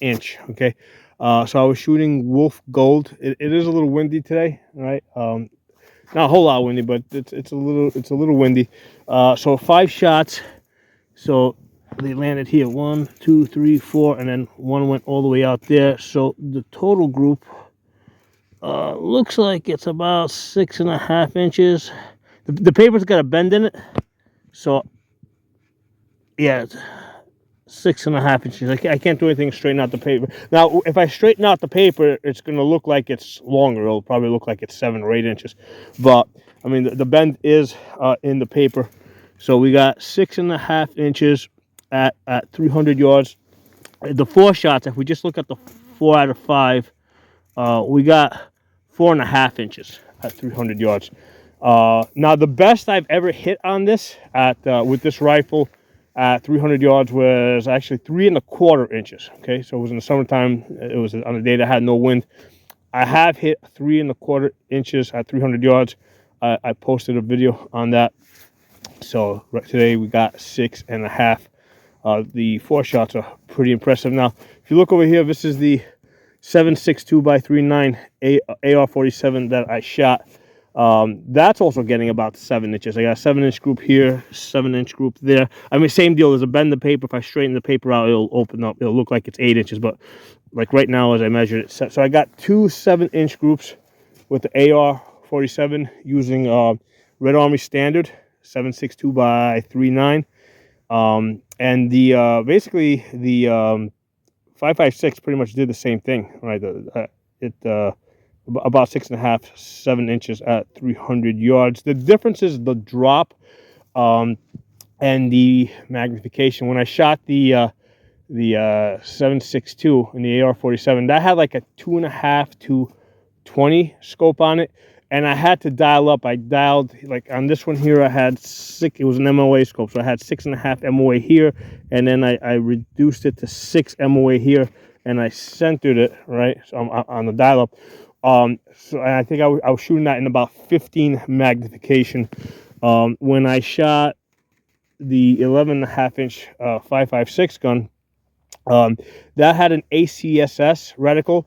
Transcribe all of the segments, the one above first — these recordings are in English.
inch. Okay, so I was shooting Wolf Gold. It is a little windy today, right? Not a whole lot windy, but it's a little windy. So 5 shots. So they landed here, 1, 2, 3, 4, and then one went all the way out there. So the total group looks like it's about 6.5 inches. The paper's got a bend in it, so yeah, it's 6.5 inches. I can't do anything straighten out the paper. Now, if I straighten out the paper, it's going to look like it's longer. It'll probably look like it's 7 or 8 inches. But I mean, the bend is in the paper. So we got 6.5 inches at 300 yards. The 4 shots, if we just look at the 4 out of 5, we got 4.5 inches at 300 yards. Now, the best I've ever hit on this with this rifle at 300 yards was actually 3.25 inches. Okay, so it was in the summertime. It was on a day that had no wind. I have hit 3.25 inches at 300 yards. I posted a video on that. So right today we got 6.5. The 4 shots are pretty impressive. Now, if you look over here, this is the 7.62 by 3.9 AR-47 that I shot. That's also getting about 7 inches. I got a 7-inch group here, 7-inch group there. I mean, same deal. There's a bend in the paper. If I straighten the paper out, it'll open up. It'll look like it's 8 inches. But like right now, as I measured it, so I got 2 7-inch groups with the AR-47 using Red Army Standard 7.62 by 3.9. And the basically the 5.56 pretty much did the same thing, right? About 6.5, 7 inches at 300 yards. The difference is the drop and the magnification. When I shot the 7.62 in the AR-47, that had like a 2.5 to 20 scope on it, and I had to dial up. I dialed, like on this one here, I had 6. It was an MOA scope, so I had 6.5 MOA here, and then I reduced it to 6 MOA here, and I centered it right on the dial up. So I think I was shooting that in about 15 magnification. When I shot the 11.5-inch 5.56 gun, that had an ACSS reticle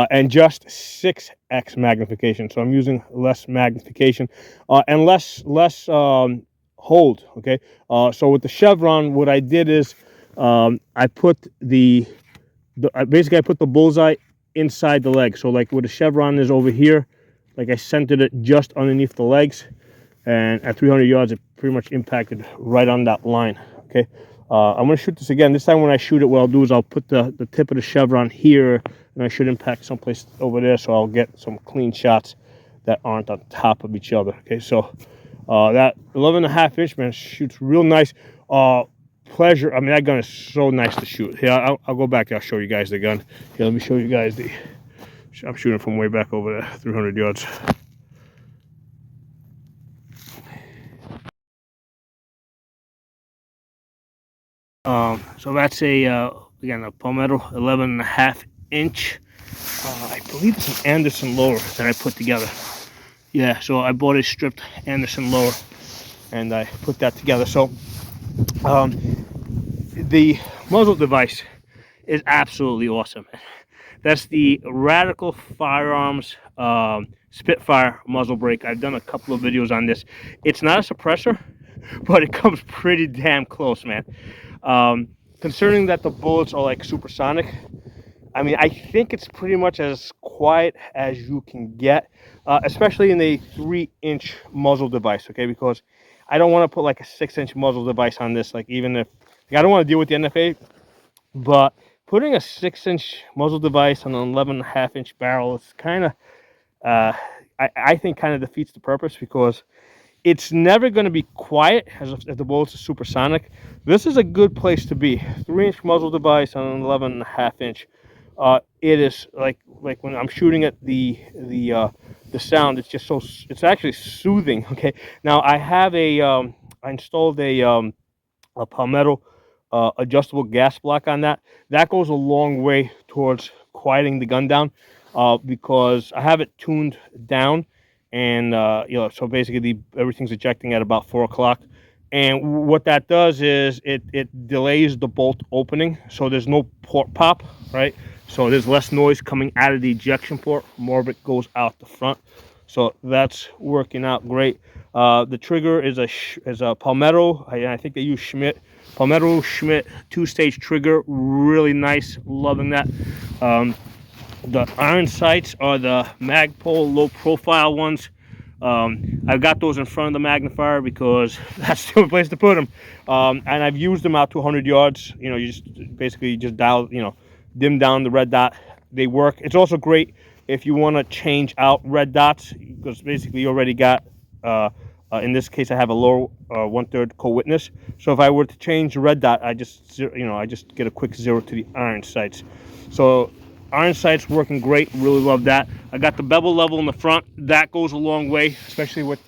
and just 6x magnification. So I'm using less magnification and less hold. Okay. So with the Chevron, what I did is I put basically I put the bullseye inside the leg. So like where the Chevron is over here, like I centered it just underneath the legs, and at 300 yards it pretty much impacted right on that line. Okay, I'm going to shoot this again. This time when I shoot it, what I'll do is I'll put the tip of the Chevron here, and I should impact someplace over there, so I'll get some clean shots that aren't on top of each other. Okay, so that 11.5-inch, man, shoots real nice. Pleasure. I mean, that gun is so nice to shoot. Here, I'll go back. I'll show you guys the gun. Here, let me show you guys the. I'm shooting from way back over there, 300 yards. So that's again a Palmetto 11.5-inch. I believe it's an Anderson lower that I put together. Yeah, so I bought a stripped Anderson lower, and I put that together. So the muzzle device is absolutely awesome. That's the Radical Firearms Spitfire muzzle brake. I've done a couple of videos on this. It's not a suppressor, but it comes pretty damn close, man. Considering that the bullets are like supersonic, I mean, I think it's pretty much as quiet as you can get, especially in a 3-inch muzzle device, okay? Because I don't want to put like a 6-inch muzzle device on this, like even if, like, I don't want to deal with the NFA, but putting a 6-inch muzzle device on an 11.5-inch barrel is kind of, I think kind of defeats the purpose, because it's never going to be quiet as if the bullets are supersonic. This is a good place to be. 3-inch muzzle device on an 11.5-inch. It is like when I'm shooting at the sound, it's just so, it's actually soothing. Okay, now I have I installed a Palmetto adjustable gas block on that. That goes a long way towards quieting the gun down, because I have it tuned down, and so basically everything's ejecting at about 4 o'clock, And what that does is it delays the bolt opening, so there's no port pop, right? So there's less noise coming out of the ejection port. More of it goes out the front. So that's working out great. The trigger is a Palmetto. I think they use Schmidt. Palmetto Schmidt 2-stage trigger, really nice. Loving that. The iron sights are the Magpul low profile ones. I've got those in front of the magnifier because that's the only place to put them. And I've used them out to 100 yards. You know, you just basically just dial, dim down the red dot. They work. It's also great if you want to change out red dots, because basically you already got, in this case, I have a low 1/3 co-witness. So if I were to change the red dot, I just get a quick 0 to the iron sights. So iron sights working great. Really love that. I got the bevel level in the front. That goes a long way, especially with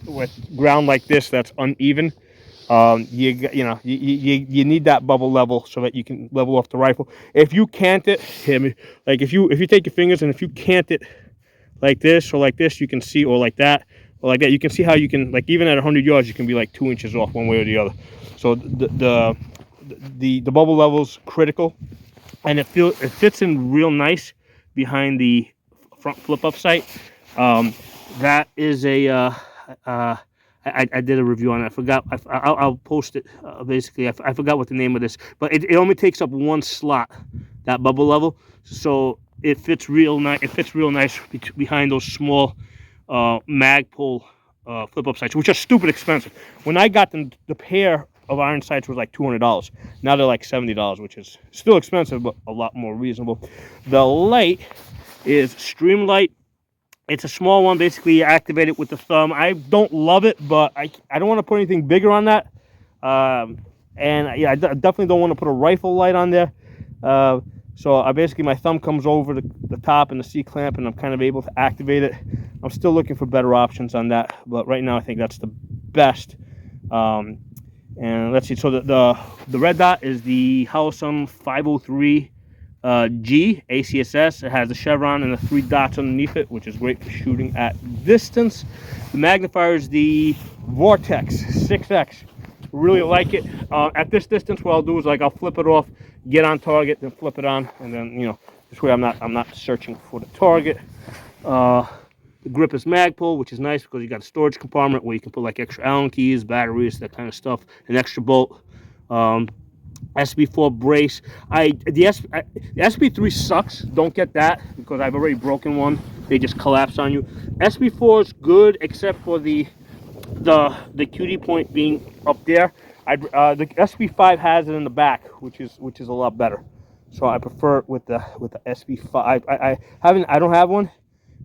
ground like this that's uneven. You need that bubble level so that you can level off the rifle. If you can't it, like if you take your fingers and if you can't it like this or like this, you can see, or like that or like that, you can see how you can, like, even at 100 yards, you can be like 2 inches off one way or the other. So the bubble level's critical, and it fits in real nice behind the front flip up sight. That is a I did a review on it. I forgot. I'll post it. Basically, I forgot what the name of this, but it only takes up one slot, that bubble level, so it fits real nice. It fits real nice behind those small Magpul flip up sights, which are stupid expensive. When I got them, the pair of iron sights was like $200. Now they're like $70, which is still expensive, but a lot more reasonable. The light is Streamlight. It's a small one. Basically, you activate it with the thumb. I don't love it, but I don't want to put anything bigger on that. And yeah, I definitely don't want to put a rifle light on there. So basically my thumb comes over the top and the C-clamp, and I'm kind of able to activate it. I'm still looking for better options on that, but right now I think that's the best. And let's see. So the red dot is the Howison 503 G ACSS. It has a chevron and the 3 dots underneath it, which is great for shooting at distance. The magnifier is the Vortex 6X. Really like it. At this distance, what I'll do is, like, I'll flip it off, get on target, then flip it on, and then this way I'm not searching for the target. The grip is Magpul, which is nice because you got a storage compartment where you can put like extra Allen keys, batteries, that kind of stuff, an extra bolt. SB4 brace. The SB3 sucks. Don't get that because I've already broken one. They just collapse on you. SB4 is good except for the QD point being up there. The SB5 has it in the back, which is a lot better. So I prefer it with the SB5. I don't have one,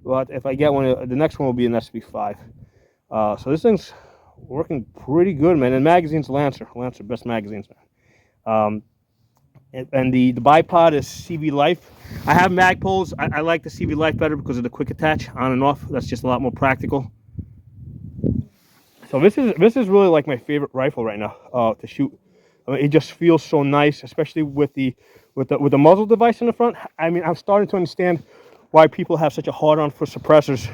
but if I get one, the next one will be an SB5. So this thing's working pretty good, man. And magazine's Lancer, best magazines, man. And the bipod is CV Life. I have Magpuls. I like the CV Life better because of the quick attach on and off. That's just a lot more practical. So this is really like my favorite rifle right now to shoot. I mean, it just feels so nice, especially with the muzzle device in the front. I mean, I'm starting to understand why people have such a hard on for suppressors.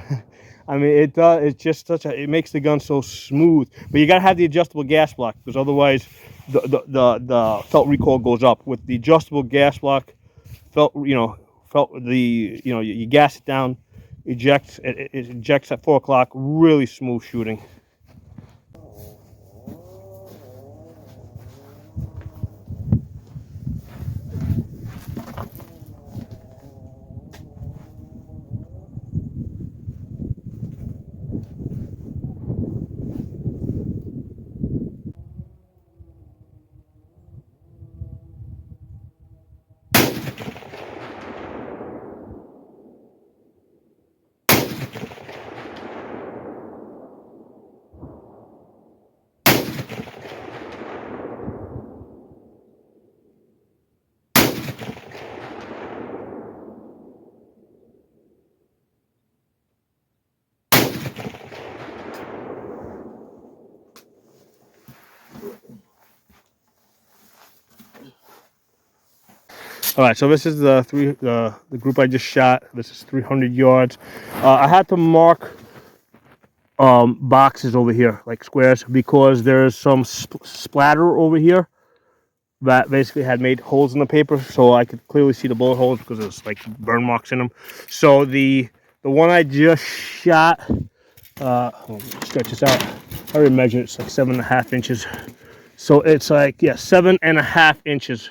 I mean, it's just it makes the gun so smooth. But you gotta have the adjustable gas block, because otherwise the felt recoil goes up. With the adjustable gas block, you gas it down, it ejects at 4 o'clock. Really smooth shooting. All right, so this is the group I just shot. This is 300 yards. I had to mark boxes over here, like squares, because there's some splatter over here that basically had made holes in the paper, so I could clearly see the bullet holes because there's like burn marks in them. So the one I just shot, stretch this out. I already measured, it's like 7.5 inches. So it's like, yeah, 7.5 inches.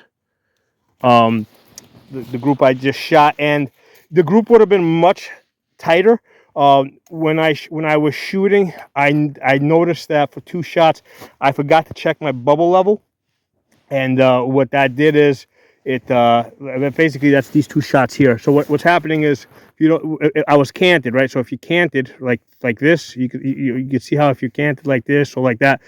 The group I just shot, and the group would have been much tighter. When I was shooting, I noticed that for 2 shots, I forgot to check my bubble level. And what that did is basically that's these 2 shots here. So what's happening is, you know, I was canted, right? So if you canted like this, you could see how if you canted like this or like that,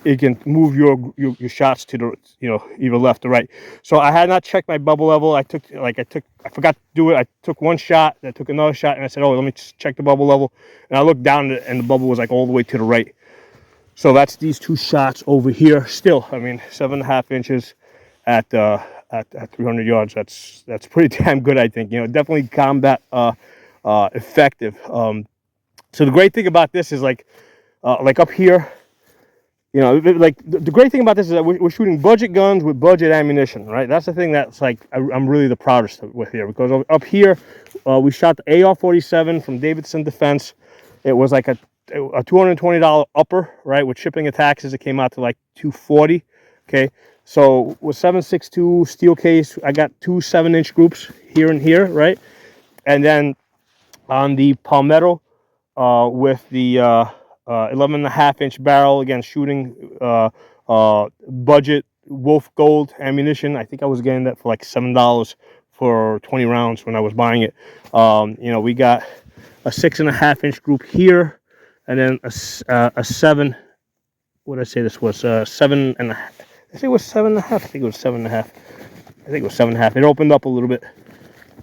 it can move your shots to the, you know, either left or right. So I had not checked my bubble level. I forgot to do it. I took 1 shot, I took another shot, and I said, oh, let me check the bubble level. And I looked down and the bubble was like all the way to the right. So that's these 2 shots over here. Still, I mean, 7.5 inches at 300 yards. That's pretty damn good, I think. You know, definitely combat effective. So the great thing about this is like up here, you know, like the great thing about this is that we're shooting budget guns with budget ammunition, right? That's the thing that's like I'm really the proudest with here, because up here we shot the AR-47 from Davidson Defense. It was like a $220 upper, right? With shipping and taxes, it came out to like $240. Okay, so with 7.62 steel case, I got 2 7-inch groups here and here, right? And then on the Palmetto, with the 11.5-inch barrel, again shooting budget Wolf Gold ammunition. I think I was getting that for like $7 for 20 rounds when I was buying it. You know, we got a 6.5-inch group here, and then a 7. What did I say this was? 7.5. I think it was 7.5. I think it was 7.5. I think it was 7.5. It opened up a little bit.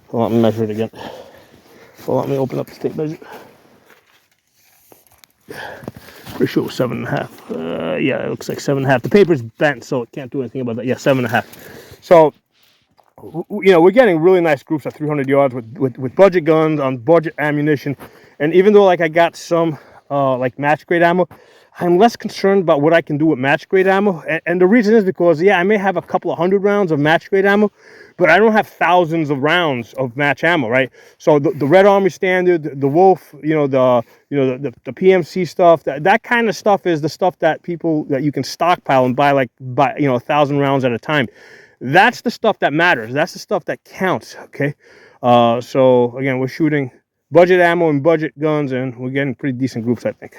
Hold on, let me measure it again. Hold on, let me open up the tape measure. Pretty sure it was 7.5. Yeah, it looks like 7.5. The paper's bent, so it can't do anything about that. Yeah, 7.5. So, you know, we're getting really nice groups at 300 yards with budget guns on budget ammunition. And even though like I got some like match grade ammo, I'm less concerned about what I can do with match grade ammo. And the reason is because, yeah, I may have a couple of 100 rounds of match grade ammo, but I don't have thousands of rounds of match ammo, right? So the Red Army Standard, the Wolf, you know, the PMC stuff, that kind of stuff is the stuff that you can stockpile and buy you know, 1,000 rounds at a time. That's the stuff that matters. That's the stuff that counts. Okay. So again, we're shooting budget ammo and budget guns, and we're getting pretty decent groups, I think.